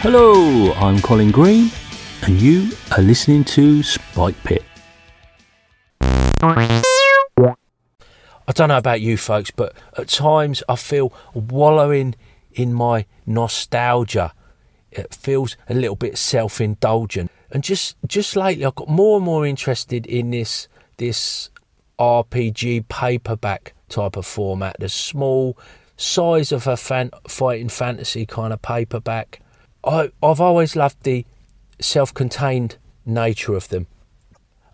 Hello, I'm Colin Green, and you are listening to Spike Pit. I don't know about you folks, but at times I feel wallowing in my nostalgia. It feels a little bit self-indulgent. And just lately I've got more and more interested in this RPG paperback type of format, the small size of a fighting fantasy kind of paperback. I've always loved the self-contained nature of them.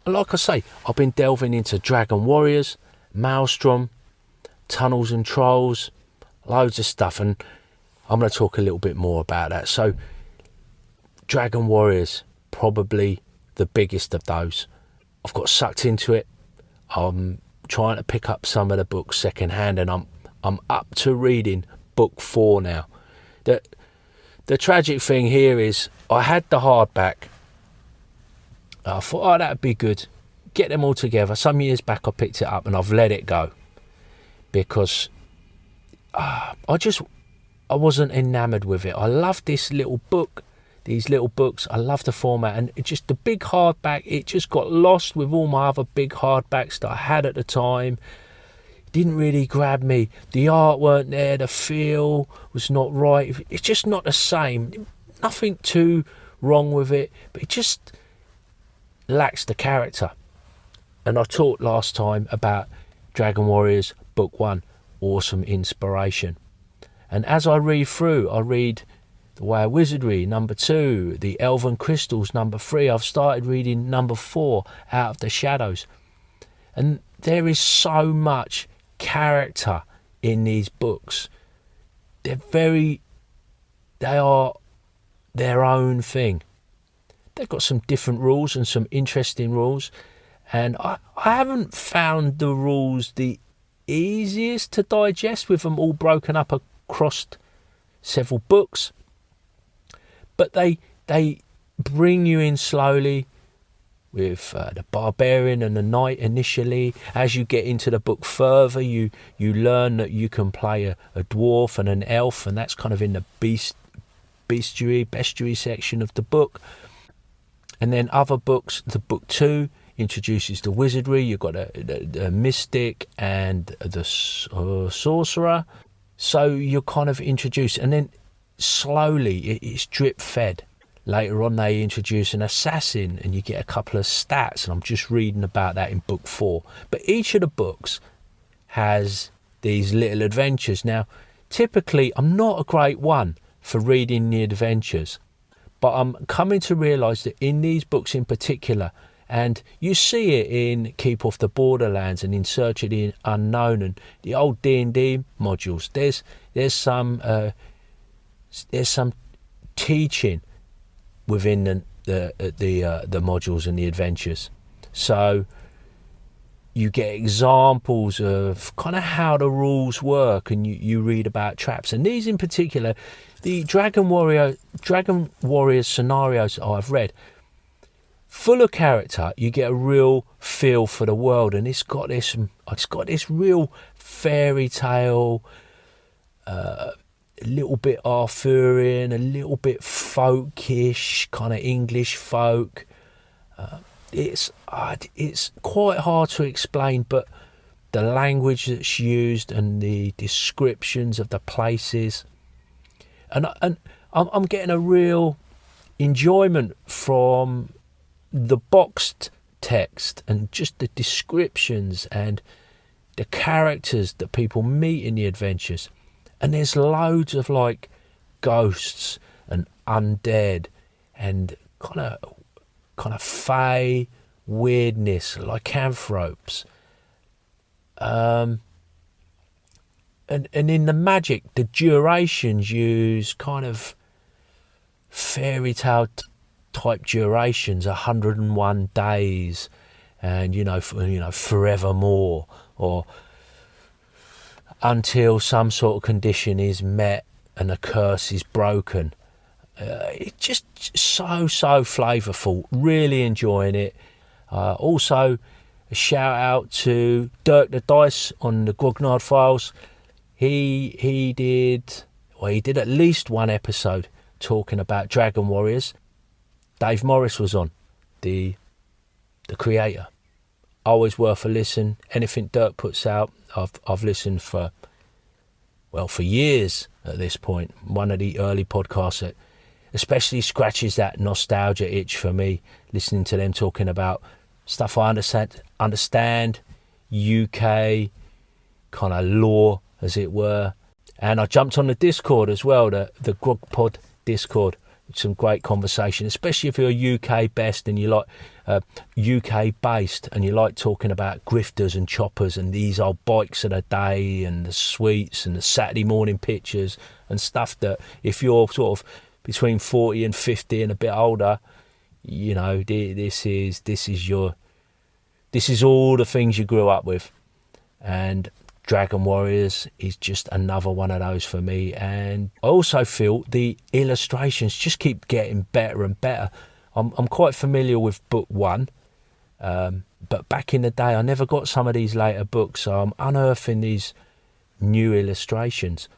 And like I say, I've been delving into Dragon Warriors, Maelstrom, Tunnels and Trolls, loads of stuff, and I'm going to talk a little bit more about that. So, Dragon Warriors, probably the biggest of those. I've got sucked into it. I'm trying to pick up some of the books secondhand, and I'm up to reading book 4 now. The tragic thing here is I had the hardback. I thought, that'd be good. Get them all together. Some years back I picked it up and I've let it go because I wasn't enamoured with it. I love this little book, these little books. I love the format, and it just the big hardback, it just got lost with all my other big hardbacks that I had at the time. Didn't really grab me. The art weren't there, the feel was not right. It's just not the same. Nothing too wrong with it, but it just lacks the character. And I talked last time about Dragon Warriors Book 1, awesome inspiration. And as I read through, I read The Way of Wizardry, number 2, The Elven Crystals, number 3. I've started reading number 4, Out of the Shadows. And there is so much character in these books. They are their own thing. They've got some different rules and some interesting rules, and I haven't found the rules the easiest to digest with them all broken up across several books, but they bring you in slowly with the barbarian and the knight initially. As you get into the book further, you learn that you can play a dwarf and an elf, and that's kind of in the bestiary section of the book. And then other books, the book 2 introduces the wizardry. You've got the mystic and the sorcerer. So you're kind of introduced, and then slowly it's drip fed. Later on they introduce an assassin and you get a couple of stats, and I'm just reading about that in book 4. But each of the books has these little adventures. Now, typically I'm not a great one for reading the adventures, but I'm coming to realise that in these books in particular, and you see it in Keep Off the Borderlands and in Search of the Unknown and the old D&D modules, there's some teaching within the modules and the adventures. So you get examples of kind of how the rules work, and you read about traps. And these in particular, the Dragon Warrior scenarios I've read, full of character. You get a real feel for the world, and it's got this real fairy tale, a little bit Arthurian, a little bit folkish, kind of English folk. It's quite hard to explain, but the language that's used and the descriptions of the places, and I'm getting a real enjoyment from the boxed text and just the descriptions and the characters that people meet in the adventures. And there's loads of like ghosts and undead and kind of fae weirdness, lycanthropes. And in the magic, the durations use kind of fairy tale type durations, 101 days, and forevermore, or until some sort of condition is met and a curse is broken. It's just so flavourful. Really enjoying it. Also, a shout out to Dirk the Dice on the Grognard Files. He did at least one episode talking about Dragon Warriors. Dave Morris was on, the creator. Always worth a listen. Anything Dirk puts out, I've listened for years at this point. One of the early podcasts that especially scratches that nostalgia itch for me, listening to them talking about stuff I understand, UK kind of lore, as it were. And I jumped on the Discord as well, the Grog Pod Discord. Some great conversation, especially if you're UK based and you like UK based and you like talking about grifters and choppers and these old bikes of the day and the sweets and the Saturday morning pictures and stuff that if you're sort of between 40 and 50 and a bit older, you know, this is all the things you grew up with. And Dragon Warriors is just another one of those for me. And I also feel the illustrations just keep getting better and better. I'm quite familiar with book one, but back in the day I never got some of these later books, so I'm unearthing these new illustrations.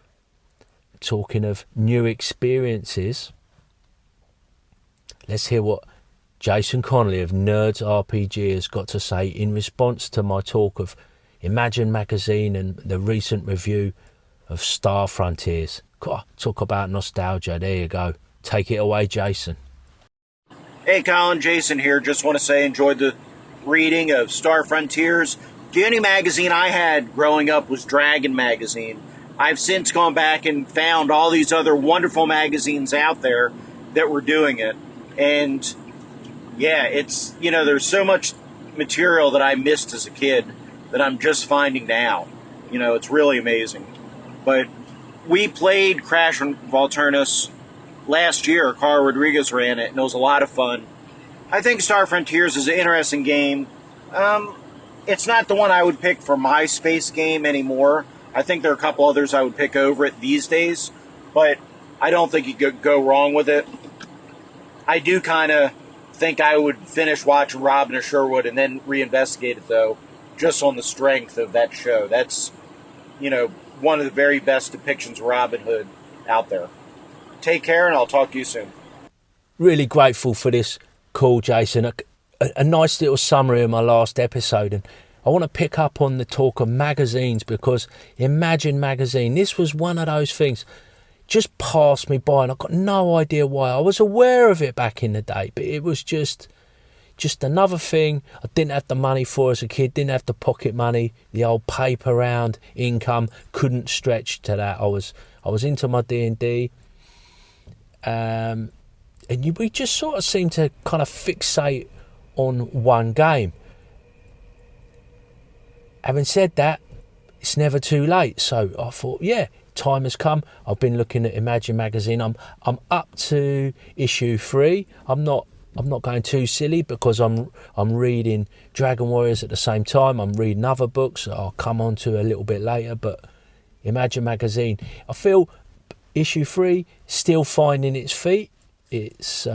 Talking of new experiences, let's hear what Jason Connolly of Nerds RPG has got to say in response to my talk of Imagine Magazine and the recent review of Star Frontiers. God, talk about nostalgia. There you go. Take it away, Jason. Hey, Colin, Jason here. Just want to say enjoyed the reading of Star Frontiers. The only magazine I had growing up was Dragon Magazine. I've since gone back and found all these other wonderful magazines out there that were doing it. And yeah, it's, you know, there's so much material that I missed as a kid that I'm just finding now. You know, it's really amazing. But we played Crash and Volturnus last year. Carl Rodriguez ran it, and it was a lot of fun. I think Star Frontiers is an interesting game. It's not the one I would pick for my space game anymore. I think there are a couple others I would pick over it these days, but I don't think you could go wrong with it. I do kind of think I would finish watching Robin of Sherwood and then reinvestigate it, though, just on the strength of that show. That's, you know, one of the very best depictions of Robin Hood out there. Take care, and I'll talk to you soon. Really grateful for this call, Jason. A nice little summary of my last episode, and I want to pick up on the talk of magazines, because Imagine Magazine, this was one of those things just passed me by and I got no idea why. I was aware of it back in the day, but it was just another thing I didn't have the money for as a kid, didn't have the pocket money, the old paper round income, couldn't stretch to that. I was into my D&D, and we just sort of seemed to kind of fixate on one game. Having said that, it's never too late. So I thought, yeah, time has come. I've been looking at Imagine Magazine. I'm up to issue 3. I'm not going too silly because I'm reading Dragon Warriors at the same time. I'm reading other books that I'll come on to a little bit later. But Imagine Magazine, I feel issue 3 still finding its feet. It's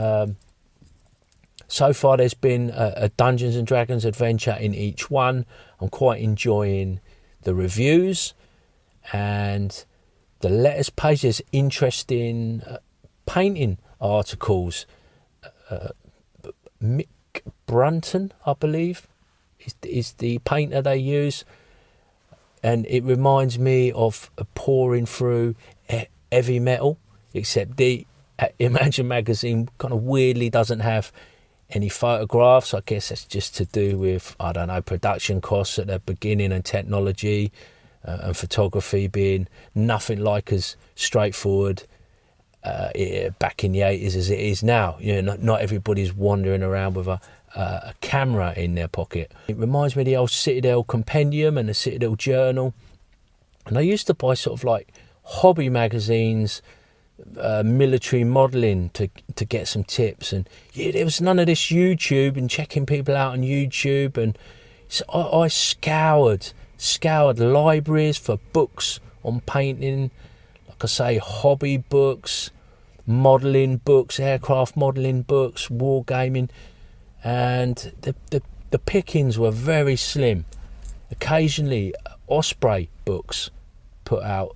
so far there's been a Dungeons and Dragons adventure in each one. I'm quite enjoying the reviews and the letters pages, interesting painting articles. Mick Brunton, I believe, is the painter they use, and it reminds me of pouring through heavy metal, except the Imagine Magazine kind of weirdly doesn't have any photographs. I guess that's just to do with, I don't know, production costs at the beginning and technology, and photography being nothing like as straightforward back in the 80s as it is now. You know, not everybody's wandering around with a camera in their pocket. It reminds me of the old Citadel Compendium and the Citadel Journal. And I used to buy sort of like hobby magazines, military modelling to get some tips. And yeah, there was none of this YouTube and checking people out on YouTube. And so I scoured libraries for books on painting, like I say, hobby books, modelling books, aircraft modelling books, wargaming, and the pickings were very slim. Occasionally Osprey books put out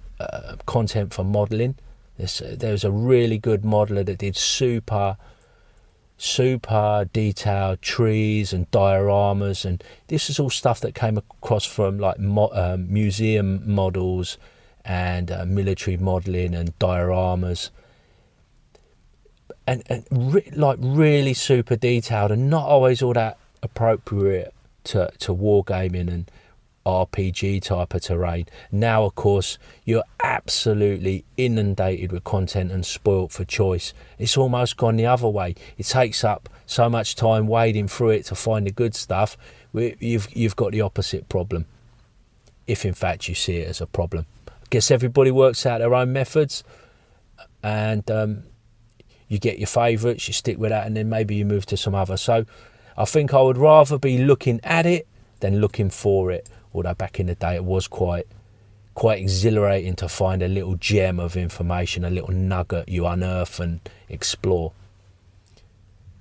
content for modelling. There was a really good modeler that did super detailed trees and dioramas, and this is all stuff that came across from like museum models and military modeling and dioramas, and like really super detailed and not always all that appropriate to wargaming and RPG type of terrain. Now, of course, you're absolutely inundated with content and spoilt for choice. It's almost gone the other way. It takes up so much time wading through it to find the good stuff. You've got the opposite problem, if in fact you see it as a problem. I guess everybody works out their own methods, and you get your favourites, you stick with that, and then maybe you move to some other. So I think I would rather be looking at it than looking for it. Although back in the day it was quite exhilarating to find a little gem of information, a little nugget you unearth and explore.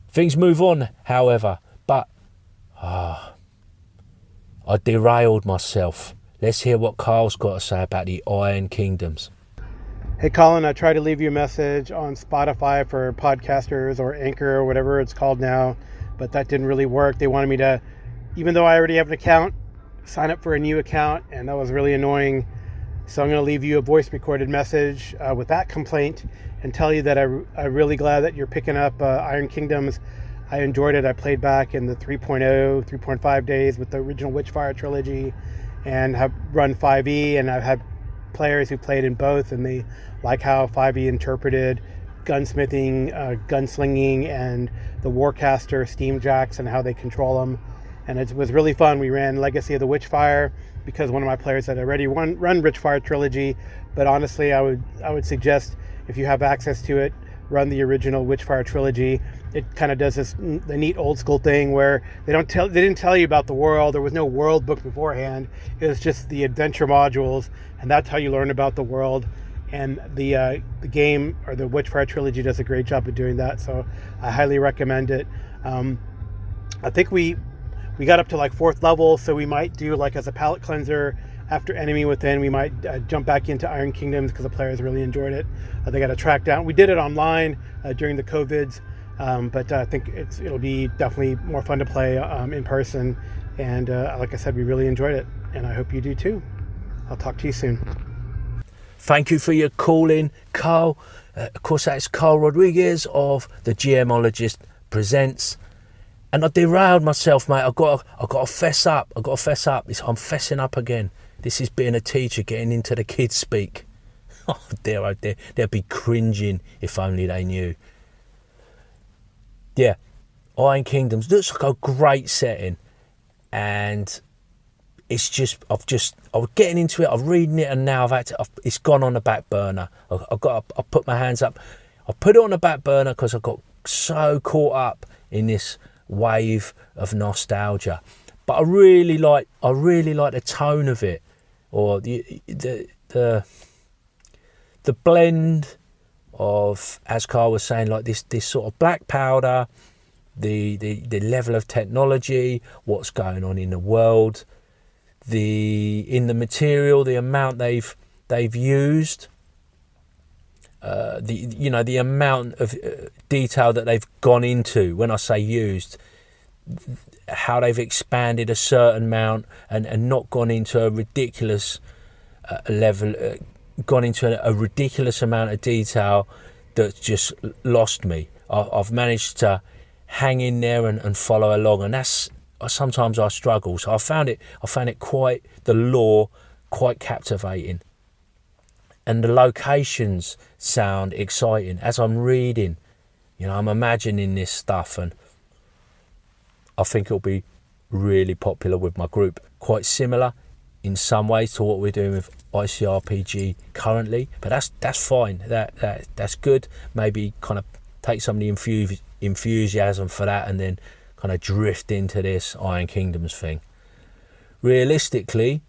Things move on, however, but I derailed myself. Let's hear what Carl's got to say about the Iron Kingdoms. Hey Colin, I tried to leave you a message on Spotify for podcasters or Anchor or whatever it's called now, but that didn't really work. They wanted me to, even though I already have an account, sign up for a new account, and that was really annoying. So I'm going to leave you a voice recorded message with that complaint and tell you that I'm really glad that you're picking up Iron Kingdoms. I enjoyed it. I played back in the 3.0, 3.5 days with the original Witchfire trilogy and have run 5e, and I've had players who played in both, and they like how 5e interpreted gunsmithing, gunslinging, and the Warcaster steam jacks and how they control them. And it was really fun. We ran Legacy of the Witchfire because one of my players had already run Witchfire trilogy. But honestly, I would suggest, if you have access to it, run the original Witchfire trilogy. It kind of does the neat old school thing where they didn't tell you about the world. There was no world book beforehand. It was just the adventure modules, and that's how you learn about the world. And the game, or the Witchfire trilogy, does a great job of doing that. So I highly recommend it. I think we got up to like 4th level, so we might do, like, as a palate cleanser after Enemy Within, we might jump back into Iron Kingdoms because the players really enjoyed it. They got to track down. We did it online during the COVIDs, but I think it'll be definitely more fun to play in person. And like I said, we really enjoyed it, and I hope you do too. I'll talk to you soon. Thank you for your calling, Carl. Of course, that's Carl Rodriguez of the GMologist Presents. And I derailed myself, mate. I got to fess up. I'm fessing up again. This is being a teacher, getting into the kids' speak. Oh dear. They'd be cringing if only they knew. Yeah, Iron Kingdoms looks like a great setting, and it's just I was getting into it. I'm reading it, and now it's gone on the back burner. I put my hands up. I put it on the back burner because I got so caught up in this wave of nostalgia, but I really like the tone of it, or the blend of, as Carl was saying, like this sort of black powder, the level of technology, what's going on in the world, in the material, the amount they've used, the amount of detail that they've gone into. When I say used, how they've expanded a certain amount and not gone into a ridiculous level, gone into a ridiculous amount of detail that's just lost me. I've managed to hang in there and follow along, and that's sometimes I struggle. So I found it quite, the lore quite captivating, and the locations sound exciting as I'm reading. I'm imagining this stuff, and I think it'll be really popular with my group. Quite similar in some ways to what we're doing with ICRPG currently, but that's fine. That's good. Maybe kind of take some of the enthusiasm for that, and then kind of drift into this Iron Kingdoms thing. Realistically,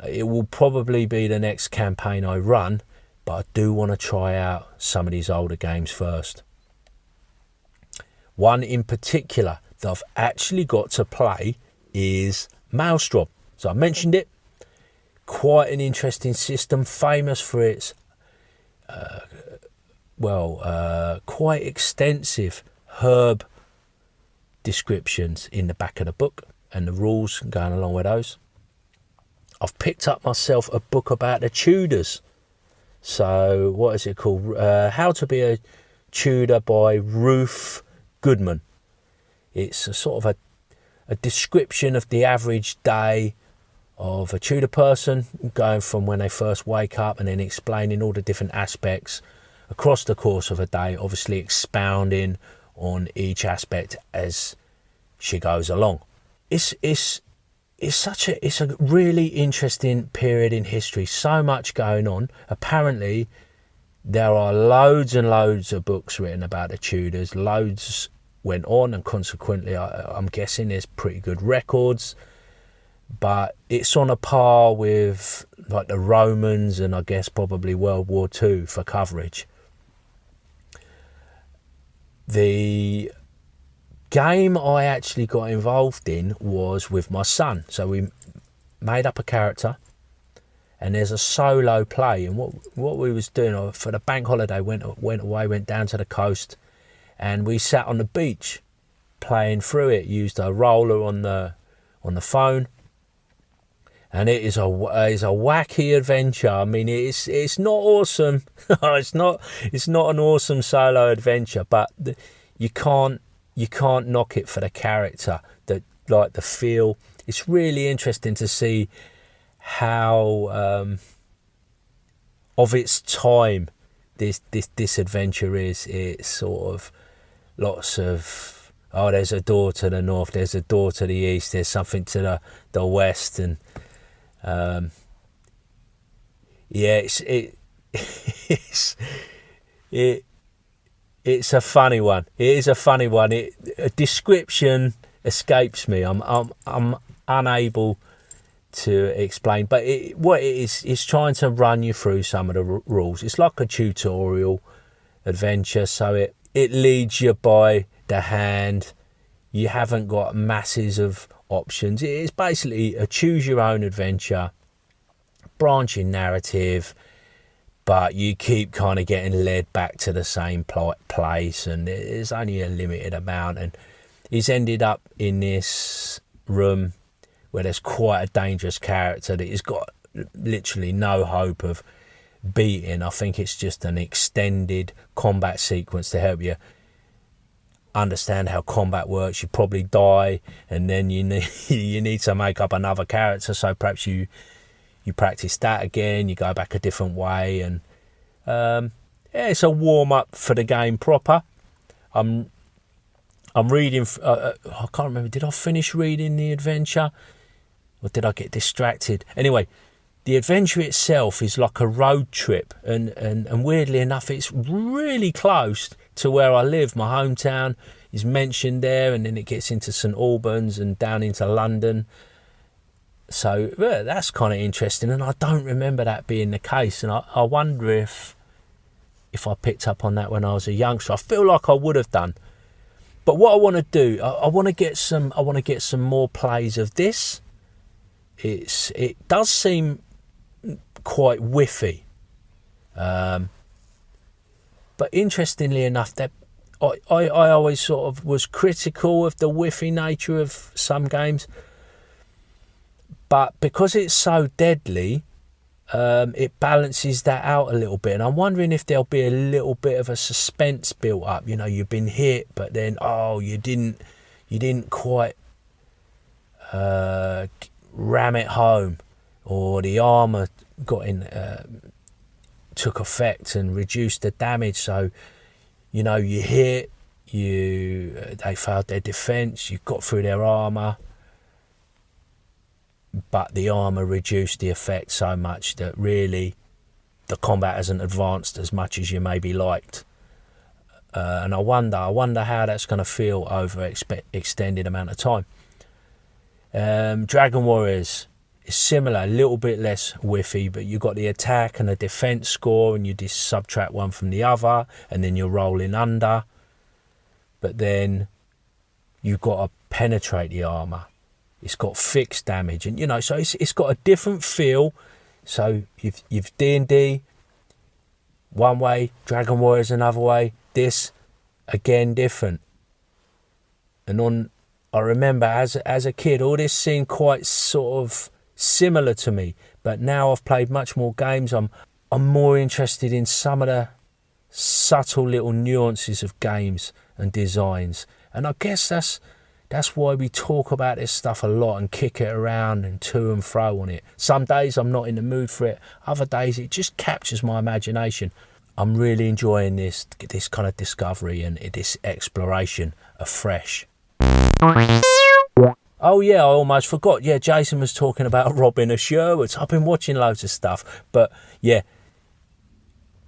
it will probably be the next campaign I run, but I do want to try out some of these older games first. One in particular that I've actually got to play is Maelstrom. So I mentioned it. Quite an interesting system, famous for its quite extensive herb descriptions in the back of the book and the rules going along with those. I've picked up myself a book about the Tudors. So what is it called? How to Be a Tudor by Ruth Goodman. It's a sort of a description of the average day of a Tudor person, going from when they first wake up and then explaining all the different aspects across the course of a day, obviously expounding on each aspect as she goes along. It's a really interesting period in history. So much going on. Apparently, there are loads and loads of books written about the Tudors. Loads went on, and consequently, I'm guessing there's pretty good records. But it's on a par with like the Romans and I guess probably World War II for coverage. The game I actually got involved in was with my son. So we made up a character and there's a solo play. And what we was doing for the bank holiday, went down to the coast and we sat on the beach playing through it, used a roller on the phone. And it is a wacky adventure. I mean, it's not awesome. it's not an awesome solo adventure, but you can't knock it for the character, the feel. It's really interesting to see how of its time this adventure is. It's sort of lots of there's a door to the north, there's a door to the east, there's something to the west, and it's a funny one. It is a funny one. A description escapes me. I'm unable to explain. But what it is trying to run you through some of the rules. It's like a tutorial adventure, so it leads you by the hand. You haven't got masses of options. It is basically a choose your own adventure, branching narrative, but you keep kind of getting led back to the same place, and there's only a limited amount. And he's ended up in this room where there's quite a dangerous character that he's got literally no hope of beating. I think it's just an extended combat sequence to help you understand how combat works. You probably die, and then you need to make up another character. So perhaps you practice that again. You go back a different way, and it's a warm up for the game proper. I'm reading. I can't remember. Did I finish reading the adventure, or did I get distracted? Anyway, the adventure itself is like a road trip, and weirdly enough, it's really close to where I live. My hometown is mentioned there, and then it gets into St Albans and down into London. So that's kind of interesting, and I don't remember that being the case, and I wonder if I picked up on that when I was a youngster. I feel like I would have done. But what I want to do, I want to get some more plays of this. It does seem quite whiffy. But interestingly enough, that I always sort of was critical of the whiffy nature of some games. But because it's so deadly, it balances that out a little bit. And I'm wondering if there'll be a little bit of a suspense built up. You know, you've been hit, but then, you didn't quite ram it home, or the armour took effect and reduced the damage. So, you hit, they failed their defence, you got through their armour, but the armour reduced the effect so much that really the combat hasn't advanced as much as you maybe liked. And I wonder how that's going to feel over extended amount of time. Dragon Warriors is similar, a little bit less whiffy, but you've got the attack and the defence score, and you just subtract one from the other, and then you're rolling under. But then you've got to penetrate the armour. It's got fixed damage, and so it's got a different feel. So you've D&D, one way, Dragon Warriors another way. This, again, different. And I remember as a kid, all this seemed quite sort of similar to me. But now I've played much more games. I'm more interested in some of the subtle little nuances of games and designs. And I guess that's why we talk about this stuff a lot and kick it around and to and fro on it. Some days I'm not in the mood for it. Other days it just captures my imagination. I'm really enjoying this kind of discovery and this exploration afresh. Oh yeah, I almost forgot. Yeah, Jason was talking about Robin of Sherwood. I've been watching loads of stuff. But yeah,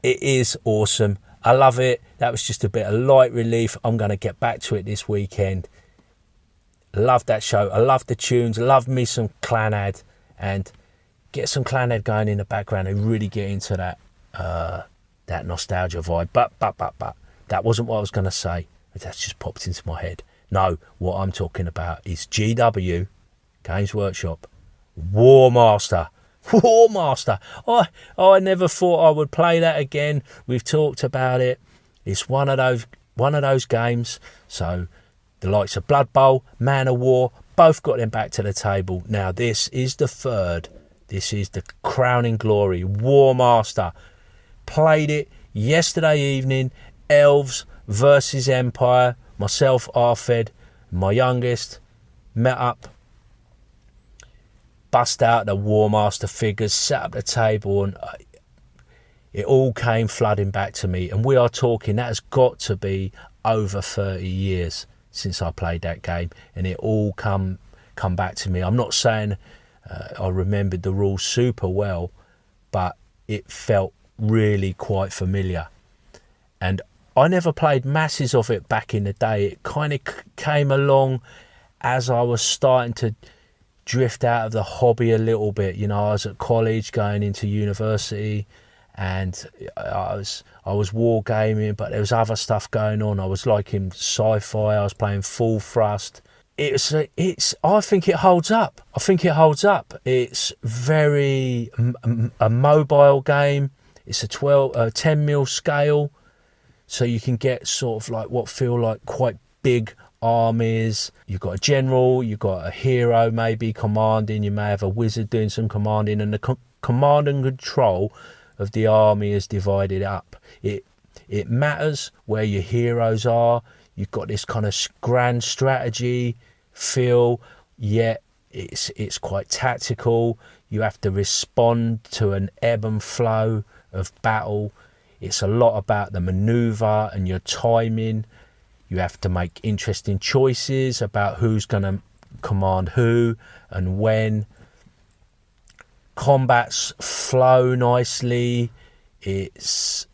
it is awesome. I love it. That was just a bit of light relief. I'm going to get back to it this weekend. Love that show. I love the tunes. Love me some Clanad. And get some Clanad going in the background and really get into that nostalgia vibe. But that wasn't what I was going to say. That's just popped into my head. No, what I'm talking about is GW, Games Workshop, Warmaster. Warmaster. I never thought I would play that again. We've talked about it. It's one of those games. So the likes of Blood Bowl, Man of War, both got them back to the table. Now this is the third. This is the crowning glory. Warmaster. Played it yesterday evening. Elves versus Empire. Myself, Arfed, my youngest, met up, bust out the Warmaster figures, sat up the table, and it all came flooding back to me. And we are talking, that has got to be over 30 years since I played that game, and it all come back to me. I'm not saying I remembered the rules super well, but it felt really quite familiar. And I never played masses of it back in the day. It kind of came along as I was starting to drift out of the hobby a little bit. You know, I was at college going into university, and I was wargaming, but there was other stuff going on. I was liking sci-fi. I was playing Full Thrust. I think it holds up. It's very a mobile game. It's a 10mm scale. So you can get sort of like what feel like quite big armies. You've got a general, you've got a hero maybe commanding, you may have a wizard doing some commanding, and the command and control of the army is divided up. It matters where your heroes are. You've got this kind of grand strategy feel, yet it's quite tactical. You have to respond to an ebb and flow of battle. It's a lot about the maneuver and your timing. You have to make interesting choices about who's going to command who and when. Combats flow nicely. It's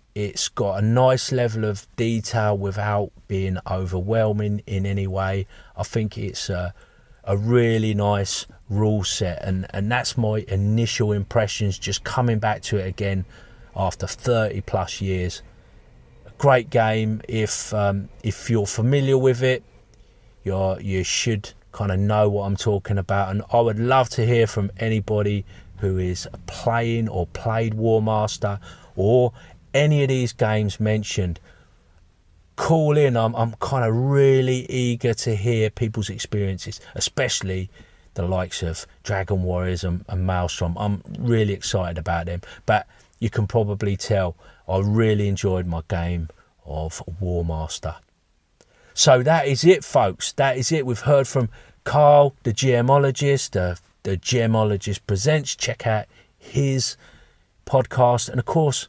got a nice level of detail without being overwhelming in any way. I think it's a really nice rule set, and that's my initial impressions just coming back to it again after 30 plus years. A great game. If you're familiar with it, you should kind of know what I'm talking about, and I would love to hear from anybody who is playing or played Warmaster or any of these games mentioned. Call in. I'm kind of really eager to hear people's experiences, especially the likes of Dragon Warriors and Maelstrom. I'm really excited about them, but you can probably tell I really enjoyed my game of Warmaster. So that is it, folks. That is it. We've heard from Carl, the GMologist. The GMologist Presents. Check out his podcast. And of course,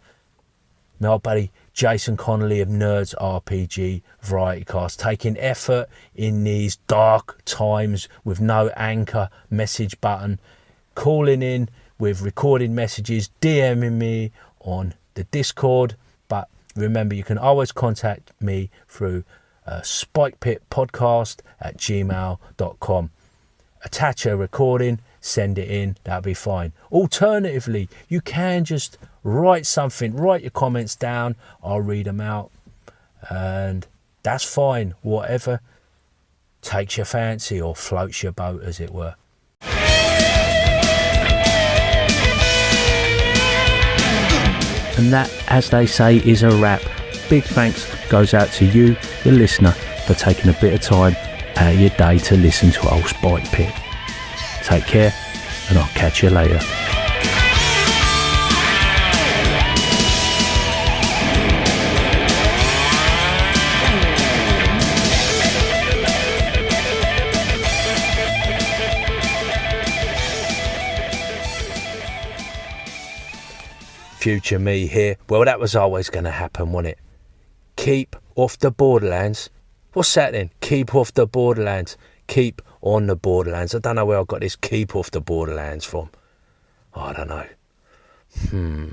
my old buddy Jason Connolly of Nerds RPG Variety Cast, taking effort in these dark times with no anchor message button, calling in with recorded messages, DMing me on the Discord. But remember, you can always contact me through spikepitpodcast@gmail.com. Attach a recording, send it in, that'll be fine. Alternatively, you can just write something, write your comments down, I'll read them out, and that's fine. Whatever takes your fancy or floats your boat, as it were. And that, as they say, is a wrap. Big thanks goes out to you, the listener, for taking a bit of time out of your day to listen to Old Spike Pit. Take care, and I'll catch you later. Future me here. Well, that was always going to happen, wasn't it? Keep off the borderlands. What's that then? Keep off the borderlands. Keep on the borderlands. I don't know where I got this keep off the borderlands from. I don't know.